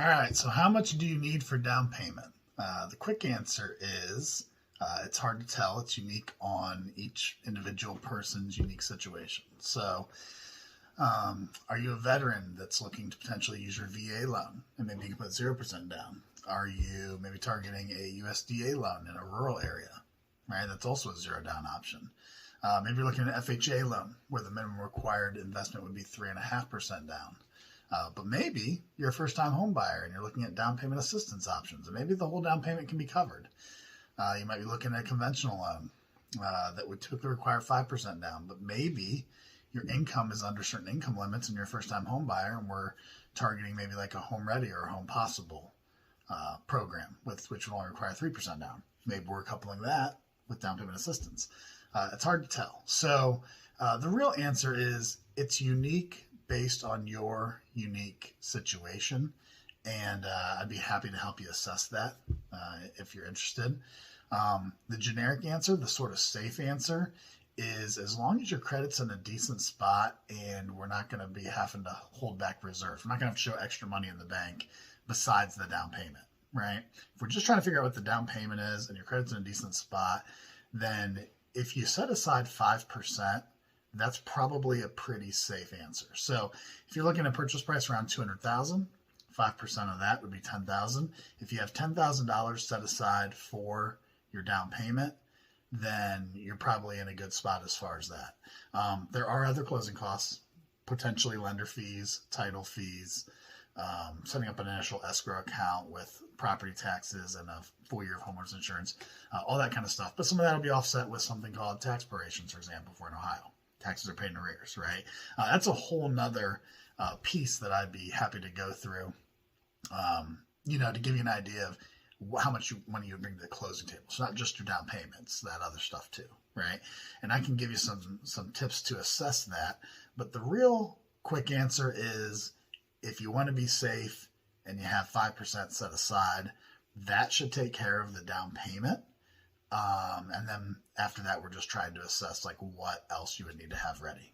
All right, so how much do you need for down payment? The quick answer is it's hard to tell. It's unique on each individual person's unique situation. So, are you a veteran that's looking to potentially use your VA loan and maybe you can put 0% down? Are you maybe targeting a USDA loan in a rural area, right? That's also a zero down option. Maybe you're looking at an FHA loan where the minimum required investment would be 3.5% down. But maybe you're a first-time home buyer and you're looking at down payment assistance options, and maybe the whole down payment can be covered. You might be looking at a conventional loan that would typically require 5% down, but maybe your income is under certain income limits and you're a first-time home buyer, and we're targeting maybe like a Home Ready or a Home Possible program, which will only require 3% down. Maybe we're coupling that with down payment assistance. It's hard to tell. So the real answer is it's unique based on your unique situation. And I'd be happy to help you assess that if you're interested. The generic answer, the sort of safe answer, is as long as your credit's in a decent spot and we're not going to be having to hold back reserves. We're not going to have to show extra money in the bank besides the down payment, right? If we're just trying to figure out what the down payment is and your credit's in a decent spot, then if you set aside 5%, that's probably a pretty safe answer. So if you're looking at purchase price around $200,000, 5% of that would be $10,000. If you have $10,000 set aside for your down payment, then you're probably in a good spot as far as that. There are other closing costs, potentially lender fees, title fees, setting up an initial escrow account with property taxes and a full year of homeowners insurance, all that kind of stuff. But some of that will be offset with something called tax prorations, for example, if we're in Ohio. Taxes are paid in arrears, right? That's a whole nother piece that I'd be happy to go through, to give you an idea of how much money you bring to the closing table. So not just your down payments, that other stuff too, right? And I can give you some tips to assess that. But the real quick answer is if you want to be safe and you have 5% set aside, that should take care of the down payment. And then after that, we're just trying to assess like what else you would need to have ready.